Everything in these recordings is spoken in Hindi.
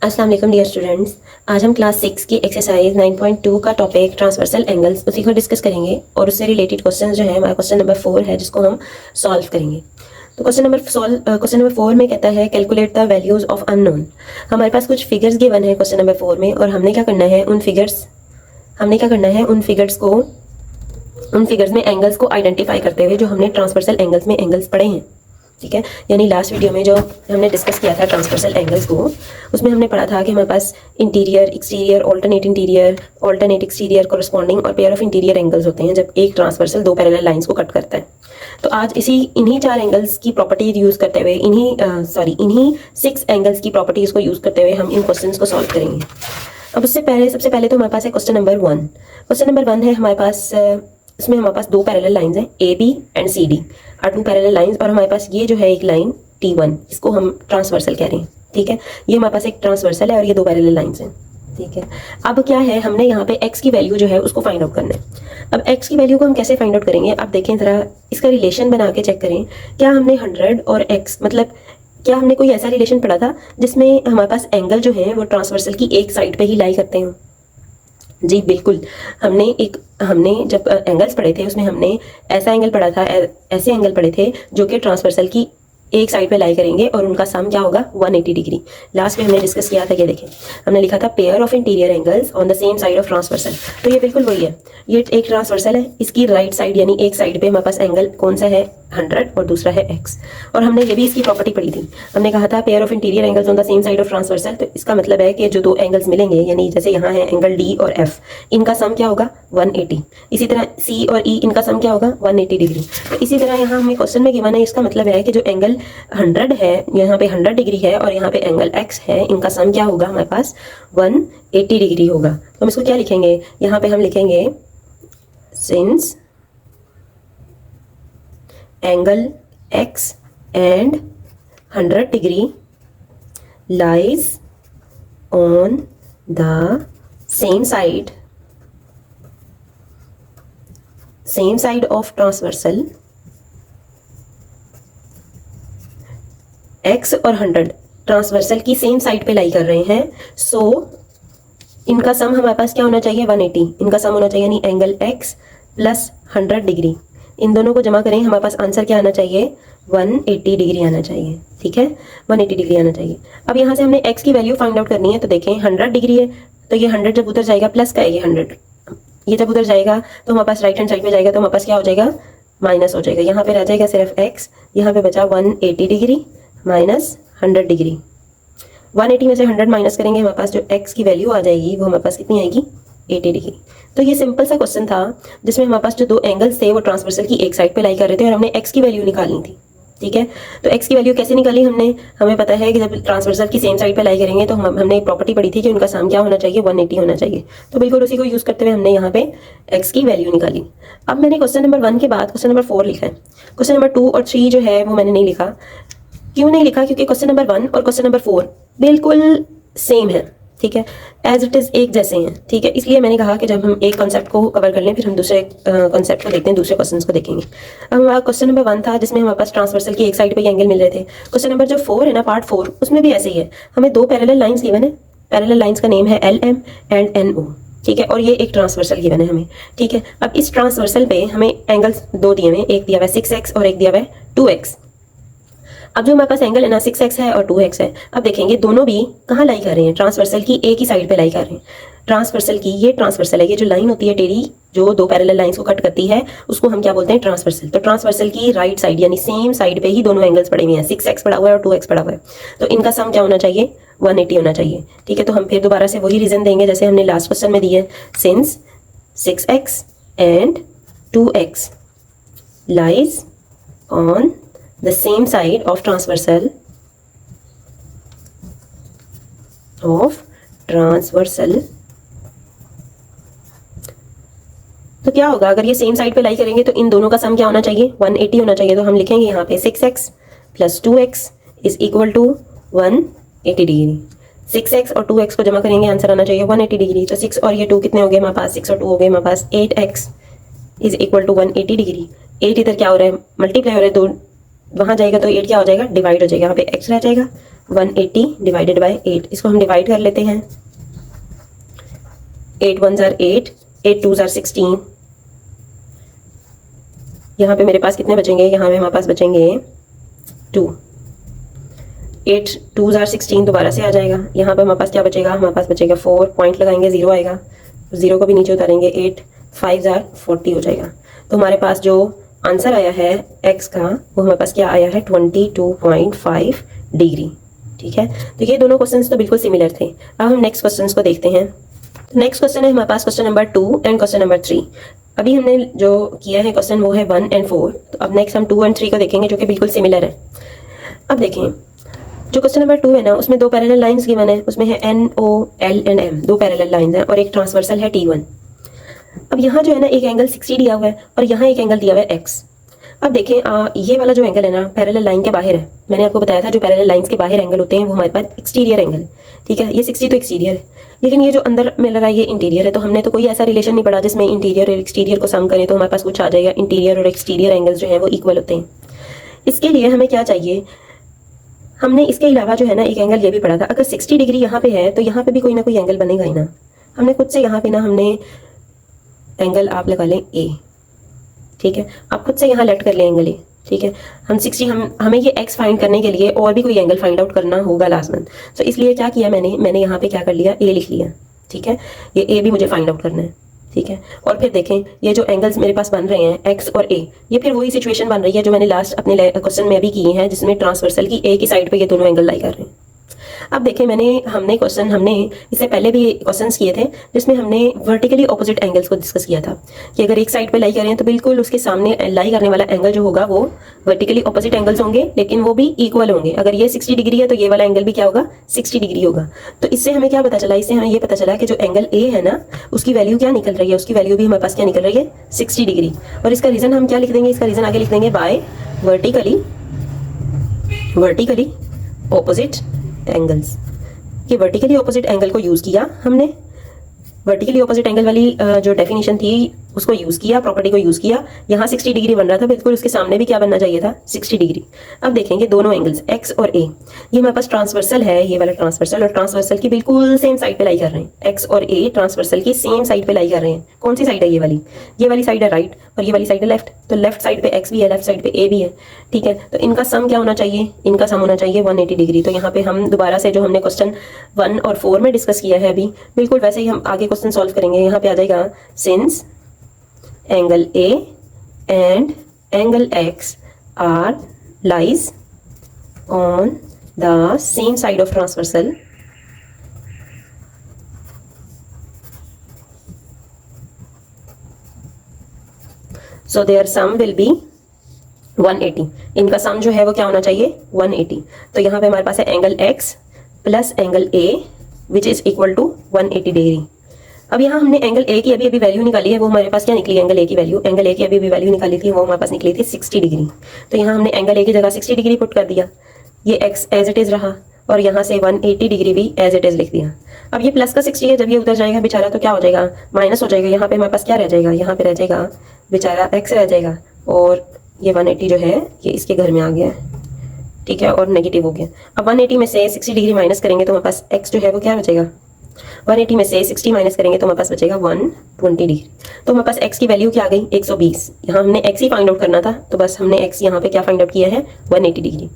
अस्सलाम वालेकुम डियर स्टूडेंट्स। आज हम क्लास 6 की एक्सरसाइज 9.2 का टॉपिक ट्रांसवर्सल एंगल्स उसी को डिस्कस करेंगे और उससे रिलेटेड क्वेश्चन जो है हमारा क्वेश्चन नंबर 4 है जिसको हम सॉल्व करेंगे। तो क्वेश्चन नंबर 4 में कहता है calculate the values of unknown. हमारे पास कुछ फिगर्स गिवन है क्वेश्चन नंबर 4 में और हमने क्या करना है उन फिगर्स में एंगल्स को आइडेंटिफाई करते हुए जो हमने ट्रांसवर्सल एंगल्स में एंगल्स पढ़े हैं। ठीक है, यानी लास्ट वीडियो में जो हमने डिस्कस किया था ट्रांसवर्सल एंगल्स को, उसमें हमने पढ़ा था कि हमारे पास interior, exterior, alternate exterior, corresponding और पेयर ऑफ इंटीरियर एंगल्स होते हैं जब एक ट्रांसवर्सल दो पैरेलल लाइंस को कट करता है। तो आज इन्हीं 4 एंगल्स की प्रॉपर्टीज यूज करते हुए इन्हीं 6 एंगल्स की प्रॉपर्टीज को यूज करते हुए हम इन क्वेश्चंस को सॉल्व करेंगे। अब सबसे पहले तो हमारे पास है क्वेश्चन नंबर 1। क्वेश्चन नंबर 1 है हमारे पास, इसमें हमारे पास दो पैरेलल लाइंस हैं A B and C D are two parallel lines, और हमारे पास ये जो है एक लाइन T1, इसको हम ट्रांसवर्सल कह रहे हैं। ठीक है, ये हमारे पास एक ट्रांसवर्सल है और ये दो पैरेलल लाइंस हैं। ठीक है, अब क्या है, हमने यहाँ पे x की वैल्यू जो है उसको फाइंड आउट करना है। अब x की वैल्यू को हम कैसे फाइंड आउट करेंगे, आप देखें जरा, इसका रिलेशन बना के चेक करें। क्या हमने 100 और x, मतलब क्या हमने कोई ऐसा रिलेशन पढ़ा था जिसमें हमारे पास एंगल जो है वो ट्रांसवर्सल की एक साइड पे ही लाई करते हैं? जी बिल्कुल, हमने जब एंगल्स पढ़े थे उसमें हमने ऐसा एंगल पढ़ा था, ऐसे एंगल पढ़े थे जो कि ट्रांसवर्सल की एक साइड पे लाई करेंगे और उनका सम क्या होगा 180 डिग्री। लास्ट में हमने डिस्कस किया था, ये देखें हमने लिखा था pair of interior angles on the same side of transversal. तो ये बिल्कुल वही है, ये एक ट्रांसवर्सल है, इसकी राइट साइड यानी एक साइड पे हमारे पास एंगल कौन सा है 100 और दूसरा है x। और हमने ये भी इसकी प्रॉपर्टी पढ़ी थी, हमने कहा था pair of interior angles on the same side of transversal. तो इसका मतलब है कि जो दो एंगल्स मिलेंगे, यानी जैसे यहाँ है एंगल D और F, इनका सम क्या होगा 180। इसी तरह C और E, इनका सम क्या होगा 180 डिग्री। तो इसी तरह यहाँ हमें क्वेश्चन में गिवन है, इसका मतलब है कि जो एंगल 100 है, यहाँ पे 100 डिग्री है और यहाँ पे एंगल x है, इनका सम क्या होगा हमारे पास 180 डिग्री होगा। तो हम इसको क्या लिखेंगे, यहाँ पे हम लिखेंगे since angle x and 100 degree lies on the same side of transversal, x और 100 ट्रांसवर्सल की सेम साइड पे लाई कर रहे हैं, सो इनका सम हमारे पास क्या होना चाहिए 180। इनका सम होना चाहिए, यानी एंगल x प्लस 100 डिग्री, इन दोनों को जमा करें, हमारे पास आंसर क्या आना चाहिए 180 डिग्री आना चाहिए। ठीक है, 180 डिग्री आना चाहिए। अब यहाँ से हमने x की वैल्यू फाइंड आउट करनी है, तो देखें 100 डिग्री है, तो ये 100 जब उधर जाएगा प्लस का है, ये 100 ये जब उधर जाएगा तो हमारे पास राइट हैंड साइड पे जाएगा, तो हमारे पास क्या हो जाएगा माइनस हो जाएगा। यहाँ पे रह जाएगा सिर्फ x, यहाँ पे बचा 180 डिग्री माइनस 100 डिग्री। 180 में से 100 माइनस करेंगे, हमारे पास जो x की वैल्यू आ जाएगी वो हमारे पास कितनी आएगी 80 डिग्री। तो ये सिंपल सा क्वेश्चन था जिसमें हमारे पास जो दो एंगल्स थे वो ट्रांसवर्सल की एक साइड पे लाई कर रहे थे और हमने x की वैल्यू निकालनी थी। ठीक है, तो x की वैल्यू कैसे निकाली हमने, हमें पता है कि जब ट्रांसवर्सल की सेम साइड पे लाई करेंगे तो हमने एक प्रॉपर्टी पढ़ी थी कि उनका सम क्या होना चाहिए 180 होना चाहिए। तो बिल्कुल उसी को यूज करते हुए हमने यहाँ पे x की वैल्यू निकाली। अब मैंने क्वेश्चन नंबर 1 के बाद क्वेश्चन नंबर 4 लिखा है। क्वेश्चन नंबर 2 और 3 जो है वो मैंने नहीं लिखा। क्यों नहीं लिखा, क्योंकि क्वेश्चन नंबर 1 और क्वेश्चन नंबर 4 बिल्कुल सेम है। ठीक है, एज इट इज एक जैसे हैं। ठीक है, इसलिए मैंने कहा कि जब हम एक कॉन्सेप्ट को कवर कर लें फिर हम दूसरे कॉन्सेप्ट को देखते हैं, दूसरे क्वेश्चंस को देखेंगे। अब हमारा क्वेश्चन नंबर 1 था जिसमें हमारे पास ट्रांसवर्सल की एक साइड पे एंगल मिल रहे थे। क्वेश्चन नंबर जो 4 है ना, पार्ट 4, उसमें भी ऐसे ही है, हमें दो पैरेलल लाइंस गिवन है, पैरेलल लाइंस का नेम है LM एंड NO। ठीक है, और ये एक ट्रांसवर्सल गिवन है हमें। ठीक है, अब इस ट्रांसवर्सल पे हमें एंगल्स दो दिए हुए, एक दिया हुआ है 6x और एक दिया हुआ है 2x। अब जो हमारे पास एंगल है ना 6x है और 2x है, अब देखेंगे दोनों भी कहाँ लाई कर रहे हैं, ट्रांसवर्सल की एक ही साइड पे लाई कर रहे हैं। ट्रांसवर्सल की ये ट्रांसवर्सल है, ये जो लाइन होती है टेढ़ी जो दो पैरेलल लाइंस को कट करती है उसको हम क्या बोलते हैं ट्रांसवर्सल। तो ट्रांसवर्सल की राइट साइड यानी सेम साइड पे ही दोनों एंगल्स पड़े हुए हैं, 6x पड़ा हुआ है और 2x पड़ा हुआ है, तो इनका सम क्या होना चाहिए 180 होना चाहिए। ठीक है, तो हम फिर दोबारा से वही रीजन देंगे जैसे हमने लास्ट क्वेश्चन में दिए, since 6x and 2x lies on the same side of transversal तो क्या होगा अगर ये सेम साइड पे लाई करेंगे तो इन दोनों का सम क्या होना चाहिए 180 होना चाहिए। तो हम लिखेंगे यहाँ पे 6x plus 2x is equal to 180 degree. 6x और 2x को जमा करेंगे, आंसर आना चाहिए 180 डिग्री। तो 6 और ये 2 कितने हो गए हमारे पास, 6 और 2 हो गए हमारे पास 8x is equal to 180 degree. 8 इधर क्या हो रहा है मल्टीप्लाई हो रहा है, वहाँ जाएगा तो 8 क्या हो जाएगा, डिवाइड हो जाएगा, यहाँ पे x रह जाएगा 180 डिवाइडेड बाई 8। इसको हम डिवाइड कर लेते हैं, 8 1 ज़ार 8, 8 2 ज़ार 16। यहाँ पे मेरे पास कितने बचेंगे, यहाँ पे हमारे पास बचेंगे 2। 8 2 ज़ार 16 दोबारा से आ जाएगा, यहाँ पे हमारे पास क्या बचेगा, हमारे पास बचेगा 4, पॉइंट लगाएंगे 0 आएगा, 0 को भी नीचे उतारेंगे, 8 5 ज़ार 40 हो जाएगा। तो हमारे पास जो आंसर आया है x का वो हमारे पास क्या आया है 22.5 डिग्री। ठीक है, तो ये दोनों क्वेश्चंस तो बिल्कुल सिमिलर थे। अब हम नेक्स्ट क्वेश्चंस को देखते हैं। नेक्स्ट क्वेश्चन है हमारे पास question number 2 and question number 3। अभी हमने जो किया है क्वेश्चन वो है 1 एंड 4। तो अब नेक्स्ट हम 2 एंड 3 को देखेंगे जो कि बिल्कुल सिमिलर है। अब देखें, जो क्वेश्चन नंबर 2 है ना, उसमें दो पैरेलल लाइंस गिवन है, उसमें है NO, L एंड M, दो पैरेलल लाइंस हैं और एक ट्रांसवर्सल है T1। अब यहाँ जो है ना एक एंगल 60 दिया हुआ है और यहाँ एक एंगल दिया हुआ है x। अब देखें ये वाला जो एंगल है ना पैरेलल लाइन के बाहर है, मैंने आपको बताया था जो पैरेलल लाइंस के बाहर एंगल होते हैं वो हमारे पास एक्सटीरियर एंगल है। ठीक है, ये 60 तो एक्सटीरियर है, लेकिन ये जो अंदर मिल रहा है ये इंटीरियर है। तो हमने तो कोई ऐसा रिलेशन नहीं पढ़ा जिसमें इंटीरियर और एक्सटीरियर को सम करें तो हमारे पास कुछ आ जाएगा, इंटीरियर और एक्सटीरियर एंगल्स जो है वो इक्वल होते हैं। इसके लिए हमें क्या चाहिए, हमने इसके अलावा जो है ना एक एंगल ये भी पढ़ा था, अगर 60 डिग्री यहाँ पे है तो यहाँ पे भी कोई ना कोई एंगल बनेगा ही ना। हमने खुद से यहाँ पे ना हमने एंगल आप लगा लें A। ठीक है, आप खुद से यहाँ लेट कर लें एंगल A। ठीक है, हम 60 हमें ये x फाइंड करने के लिए और भी कोई एंगल फाइंड आउट करना होगा लाजमन। तो इसलिए क्या किया मैंने यहाँ पे क्या कर लिया, A लिख लिया। ठीक है, ये A भी मुझे फाइंड आउट करना है। ठीक है, और फिर देखें ये जो एंगल्स मेरे पास बन रहे हैं x और a, ये फिर वही सिचुएशन बन रही है जो मैंने लास्ट अपने क्वेश्चन में अभी की है, जिसमें ट्रांसवर्सल की a की साइड पे ये दोनों एंगल लाई कर रहे हैं। अब देखें हमने इससे पहले भी क्वेश्चंस किए थे जिसमें हमने वर्टिकली ऑपोजिट एंगल्स को डिस्कस किया था कि अगर एक साइड पे लाई करें तो बिल्कुल उसके सामने लाई करने वाला एंगल जो होगा वो वर्टिकली ऑपोजिट एंगल्स होंगे, लेकिन वो भी इक्वल होंगे। अगर ये 60 डिग्री है तो ये वाला एंगल भी क्या होगा, 60 डिग्री होगा। तो इससे हमें क्या पता चला, इससे हमें ये पता चला कि जो एंगल ए है ना उसकी वैल्यू क्या निकल रही है, उसकी वैल्यू भी हमारे पास क्या निकल रही है, 60 डिग्री। और इसका रीजन हम क्या लिख देंगे, इसका रीजन आगे लिख देंगे बाय वर्टिकली ऑपोजिट एंगल्स। ये वर्टिकली ऑपोजिट एंगल को यूज किया हमने, वर्टिकली ऑपोजिट एंगल वाली जो डेफिनेशन थी उसको यूज किया, प्रॉपर्टी को यूज किया। यहाँ 60 डिग्री बन रहा था, बिल्कुल उसके सामने भी क्या बनना चाहिए था, 60 डिग्री। अब देखेंगे दोनों एंगल्स x और a, ये हमारे पास ट्रांसवर्सल है, ये वाला ट्रांसवर्सल और ट्रांसवर्सल की बिल्कुल सेम साइड पे लाई कर रहे हैं। x और a ट्रांसवर्सल की सेम साइड पे लाई कर रहे हैं। कौन सी साइड है, ये वाली साइड है राइट और ये वाली साइड है लेफ्ट। तो लेफ्ट साइड पे x भी है, लेफ्ट साइड पे a भी है। ठीक है, तो इनका सम क्या होना चाहिए, इनका सम होना चाहिए 180 डिग्री। तो यहाँ पे हम दोबारा से जो हमने क्वेश्चन 1 और 4 में डिस्कस किया है अभी, बिल्कुल वैसे ही हम आगे क्वेश्चन सॉल्व करेंगे। यहाँ पे आ जाएगा since angle A and angle X are lies on the same side of transversal, so their sum will be 180। इनका सम जो है वो क्या होना चाहिए, 180। तो यहाँ पे हमारे पास है angle X plus angle A which is equal to 180 degree. अब यहाँ हमने एंगल ए की अभी वैल्यू निकाली है, वो हमारे पास क्या निकली, एंगल ए की वैल्यू, एंगल ए की अभी वैल्यू निकाली थी वो हमारे पास निकली थी 60 डिग्री। तो यहाँ हमने एंगल ए की जगह 60 डिग्री पुट कर दिया, ये एक्स एज इट इज रहा और यहाँ से 180 डिग्री भी एज इट इज लिख दिया। अब ये प्लस का 60 है, जब ये उतर जाएगा बेचारा तो क्या हो जाएगा, माइनस हो जाएगा। यहाँ पे हमारे पास क्या रह जाएगा, यहाँ पे रह जाएगा बेचारा एक्स रह जाएगा और ये 180 जो है ये इसके घर में आ गया है। ठीक है, और नेगेटिव हो गया। अब 180 में से 60 डिग्री माइनस करेंगे तो हमारे पास एक्स जो है वो क्या बचेगा, 180 में से 60 माइनस करेंगे तो हमारे पास बचेगा 120 डिग्री। तो हमारे पास x की वैल्यू क्या आ गई, 120। यहाँ हमने x ही फाइंड आउट करना था तो बस हमने x यहाँ पे क्या फाइंड आउट किया है, 180 डिग्री।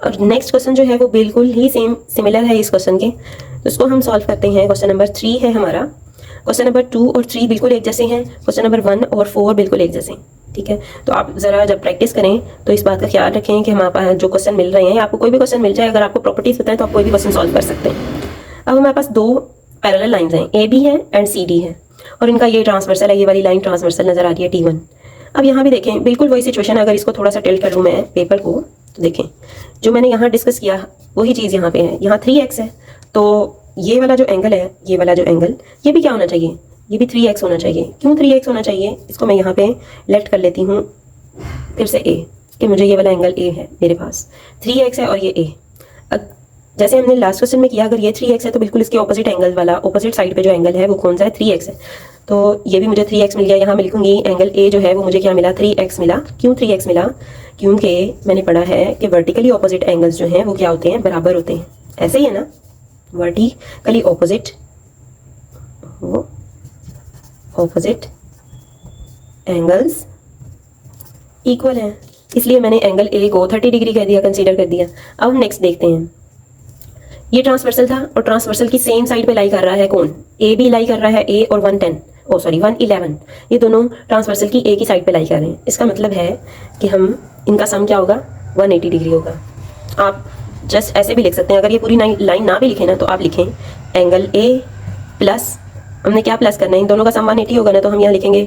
और नेक्स्ट क्वेश्चन जो है वो बिल्कुल ही सिमिलर है इस क्वेश्चन के, तो इसको हम सॉल्व करते हैं। क्वेश्चन नंबर 3 है हमारा। क्वेश्चन नंबर 2 और 3 बिल्कुल एक जैसे हैं, क्वेश्चन नंबर 1 और 4 बिल्कुल एक जैसे हैं। ठीक है, तो आप जरा जब प्रैक्टिस करें तो इस बात का ख्याल रखें कि हमारे पास जो क्वेश्चन मिल रहे हैं, आपको कोई भी क्वेश्चन मिल जाए, अगर आपको प्रॉपर्टीज बताएं तो आप कोई भी क्वेश्चन सॉल्व कर सकते हैं। अब हमारे पास दो पैरेलल लाइंस हैं, ए बी है एंड सी डी है और इनका ये ट्रांसवर्सल है, ये वाली लाइन ट्रांसवर्सल नजर आ रही है T1। अब यहाँ भी देखें बिल्कुल वही सिचुएशन, अगर इसको थोड़ा सा टिल्ट करूँ मैं पेपर को तो देखें जो मैंने यहाँ डिस्कस किया वही चीज़ यहाँ पे है। यहाँ 3x है तो ये वाला जो एंगल है, ये वाला जो एंगल, ये भी क्या होना चाहिए, ये भी 3x होना चाहिए। क्यों 3x होना चाहिए, इसको मैं यहाँ पे लेट कर लेती हूँ फिर से a, कि मुझे ये वाला एंगल a है, मेरे पास 3x है और ये a। जैसे हमने लास्ट क्वेश्चन में किया, अगर ये 3x है तो बिल्कुल इसके ऑपोजिट एंगल वाला, ऑपोजिट साइड पे जो एंगल है वो कौन सा है, 3x है। तो ये भी मुझे 3x मिल गया। यहाँ मैं लिखूंगी एंगल a जो है वो मुझे क्या मिला, 3x मिला। क्यों 3x मिला, क्योंकि मैंने पढ़ा है कि वर्टिकली ऑपोजिट एंगल्स जो हैं वो क्या होते हैं, बराबर होते हैं। ऐसे ही है ना, वर्टिकली ऑपोजिट एंगल्स इक्वल हैं, इसलिए मैंने एंगल ए को 30 डिग्री कह दिया, कंसीडर कर दिया। अब हम नेक्स्ट देखते हैं, ये ट्रांसवर्सल था और ट्रांसवर्सल की सेम साइड पे लाई कर रहा है कौन, ए भी लाई कर रहा है, ए और 111, ये दोनों ट्रांसवर्सल की ए की साइड पे लाई कर रहे हैं। इसका मतलब है कि हम इनका सम क्या होगा, 180 डिग्री होगा। आप जस्ट ऐसे भी लिख सकते हैं, अगर ये पूरी लाइन ना भी लिखें ना तो आप लिखें एंगल ए प्लस, हमने क्या प्लस करना है, इन दोनों का सम 180 होगा ना, तो हम यहाँ लिखेंगे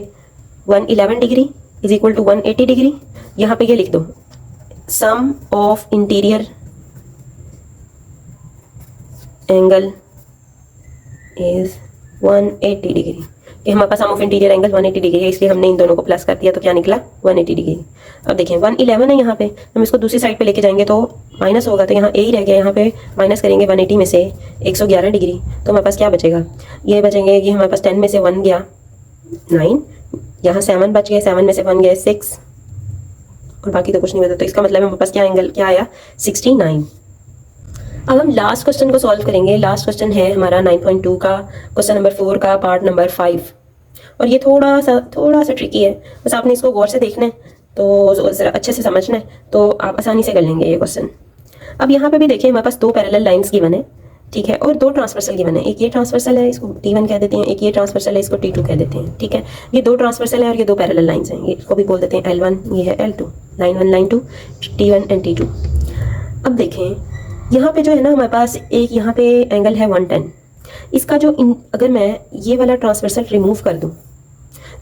111 degree is equal to 180 degree. यहाँ पे ये लिख दो sum of interior angle is 180 degree, कि हमारे पास sum of interior angle 180 degree है, इसलिए हमने इन दोनों को प्लस कर दिया तो क्या निकला 180 डिग्री। अब देखिए 111 है यहाँ पे, हम इसको दूसरी साइड पे लेके जाएंगे तो माइनस होगा, तो यहाँ ए ही रह गया, यहाँ पे माइनस करेंगे 180 में से 111 डिग्री, तो हमारे पास क्या बचेगा, ये बचेंगे, ये हमारे पास 10 में से 1 गया 9, यहाँ 7 बच गए, 7 में से 1 गया 6 और बाकी तो कुछ नहीं बचा, तो इसका मतलब हमारे पास क्या एंगल क्या आया 69। अब हम लास्ट क्वेश्चन को सॉल्व करेंगे। लास्ट क्वेश्चन है हमारा 9.2 का क्वेश्चन नंबर 4 का पार्ट नंबर 5, और ये थोड़ा सा ट्रिकी है, बस आपने इसको गौर से देखना है, तो ज़रा अच्छे से समझना है, तो आप आसानी से कर लेंगे ये क्वेश्चन। अब यहाँ पे भी देखिए हमारे पास 2 पैरेलल लाइंस गिवन है, ठीक है, और 2 ट्रांसवर्सल गिवन है, एक ये ट्रांसवर्सल है इसको T1 कह देते हैं, एक ये ट्रांसवर्सल है इसको T2 कह देते हैं, ठीक है। ये 2 ट्रांसवर्सल है और ये 2 पैरेलल लाइंस हैं, ये इसको भी बोल देते हैं L1, ये है L2, line 1 line 2, T1 and T2। अब देखें यहाँ पे जो है ना हमारे पास एक यहाँ पे एंगल है 110, इसका जो अगर मैं ये वाला ट्रांसवर्सल रिमूव कर दूँ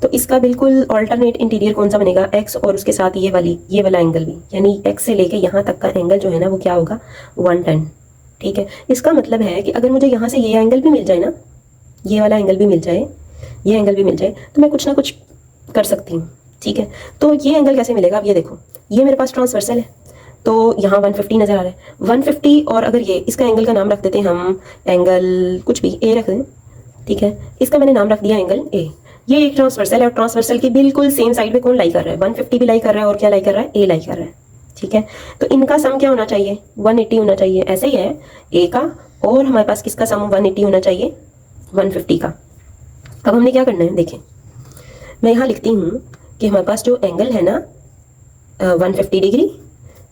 तो इसका बिल्कुल ऑल्टरनेट इंटीरियर कौन सा बनेगा, x, और उसके साथ ये वाला एंगल भी, यानी x से लेके यहाँ तक का एंगल जो है ना वो क्या होगा 110, ठीक है। इसका मतलब है कि अगर मुझे यहाँ से ये एंगल भी मिल जाए ना, ये वाला एंगल भी मिल जाए, ये एंगल भी मिल जाए, तो मैं कुछ ना कुछ कर सकती हूँ, ठीक है। तो ये एंगल कैसे मिलेगा, अब ये देखो, ये मेरे पास ट्रांसवर्सल है, तो यहाँ 150 नज़र आ रहा है, 150, और अगर ये इसका एंगल का नाम रख देते हैं हम, एंगल कुछ भी ए रख दें, ठीक है, इसका मैंने नाम रख दिया एंगल ए। ये एक ट्रांसवर्सल है और ट्रांसवर्सल की बिल्कुल सेम साइड पे कौन लाई कर रहा है, 150 भी लाई कर रहा है और क्या लाई कर रहा है, ए लाई कर रहा है, ठीक है। तो इनका सम क्या होना चाहिए, 180 होना चाहिए, ऐसे ही है ए का, और हमारे पास किसका सम 180 होना चाहिए, 150 का। अब हमने क्या करना है, देखें मैं यहाँ लिखती हूँ कि हमारे पास जो एंगल है ना 150 डिग्री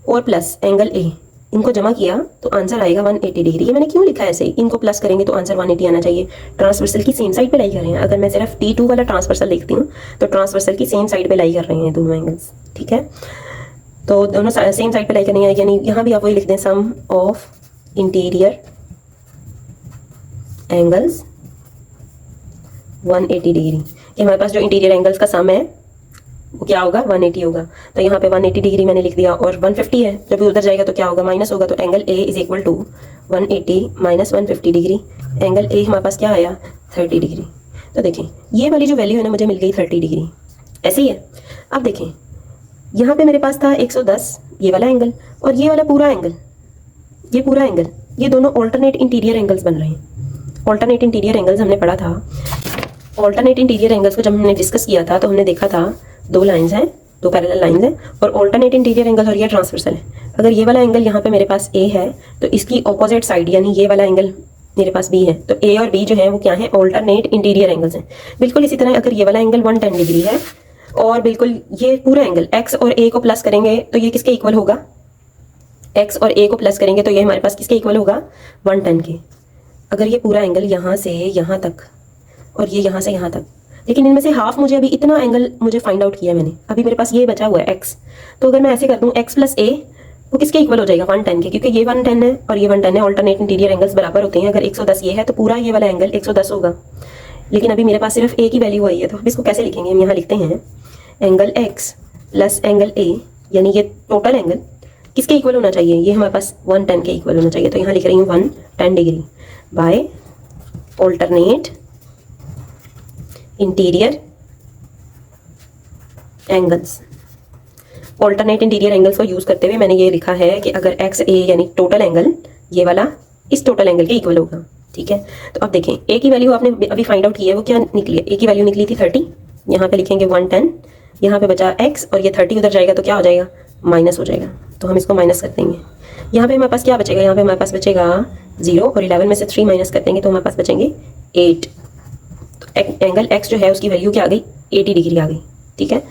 और प्लस एंगल ए, इनको जमा किया तो आंसर आएगा 180 डिग्री। ये मैंने क्यों लिखा है ऐसे, इनको प्लस करेंगे तो आंसर 180 आना चाहिए। ट्रांसवर्सल की सेम साइड पे लाई कर रहे हैं, अगर मैं सिर्फ T2 वाला ट्रांसवर्सल लिखती हूँ तो ट्रांसवर्सल की सेम साइड पे लाई कर रहे हैं दोनों एंगल्स, ठीक है। तो दोनों सेम साइड पे लाई करनी है, यानी यहाँ भी आप वही लिख दें सम ऑफ इंटीरियर एंगल्स 180 डिग्री, कि हमारे पास जो इंटीरियर एंगल्स का सम है वो क्या होगा 180 होगा। तो यहाँ पे 180 डिग्री मैंने लिख दिया, और 150 है, जब भी उधर जाएगा तो क्या होगा माइनस होगा, तो angle A is equal to 180 minus 150 degree, angle A हमारे पास क्या आया 30 डिग्री। तो देखें ये वाली जो वैल्यू है ना मुझे मिल गई 30 डिग्री, ऐसे ही है। अब देखें यहाँ पे मेरे पास था 110 ये वाला एंगल, और ये वाला पूरा एंगल, ये पूरा एंगल, ये दोनों ऑल्टरनेट इंटीरियर एंगल्स बन रहे हैं। ऑल्टरनेट इंटीरियर एंगल्स हमने पढ़ा था, ऑल्टरनेट इंटीरियर एंगल्स को जब हमने डिस्कस किया था तो हमने देखा था 2 लाइंस हैं, 2 पैरेलल लाइंस हैं, और ऑल्टरनेट इंटीरियर एंगल और ये ट्रांसवर्सल है। अगर ये वाला एंगल यहाँ पे मेरे पास ए है तो इसकी ऑपोजिट साइड यानी ये वाला एंगल मेरे पास बी है, तो ए और बी जो है वो क्या है, ऑल्टरनेट इंटीरियर एंगल्स हैं। बिल्कुल इसी तरह अगर ये वाला एंगल 110 डिग्री है और बिल्कुल ये पूरा एंगल एक्स और ए को प्लस करेंगे तो ये किसके इक्वल होगा, एक्स और ए को प्लस करेंगे तो ये हमारे पास किसके इक्वल होगा 110 के। अगर ये पूरा एंगल यहाँ से यहाँ तक और ये यहाँ से यहाँ तक, लेकिन इनमें से हाफ मुझे अभी इतना एंगल मुझे फाइंड आउट किया मैंने, अभी मेरे पास ये बचा हुआ है एक्स, तो अगर मैं ऐसे कर दूँ एक्स प्लस ए वो किसके इक्वल हो जाएगा 110 के, क्योंकि ये 110 है और ये 110 है, ऑल्टरनेट इंटीरियर एंगल्स बराबर होते हैं। अगर 110 ये है तो पूरा ये वाला एंगल 110 होगा, लेकिन अभी मेरे पास सिर्फ ए की वैल्यू आई है, तो हम इसको कैसे लिखेंगे, हम यहाँ लिखते हैं angle x plus angle A, यानी ये टोटल एंगल किसके इक्वल होना चाहिए, ये हमारे पास 110 के इक्वल होना चाहिए। तो यहाँ लिख रही हूँ 110 degree by alternate interior angles. Alternate interior angles को यूज करते हुए मैंने ये लिखा है कि अगर एक्स ए यानी टोटल एंगल ये वाला इस टोटल एंगल के इक्वल होगा, ठीक है। तो अब देखें ए की वैल्यू आपने अभी फाइंड आउट की है, वो क्या निकली है, ए की वैल्यू निकली थी 30, यहाँ पे लिखेंगे 110, यहाँ पे बचा x और ये 30 उधर जाएगा तो क्या हो जाएगा माइनस हो जाएगा, तो हम इसको माइनस कर देंगे। यहाँ पे हमारे पास क्या बचेगा, यहाँ पे हमारे पास बचेगा 0 और 11 में से 3 माइनस कर देंगे तो हमारे पास बचेंगे 8। तो एंगल x जो है उसकी वैल्यू क्या आ गई, 80 डिग्री आ गई। ठीक है।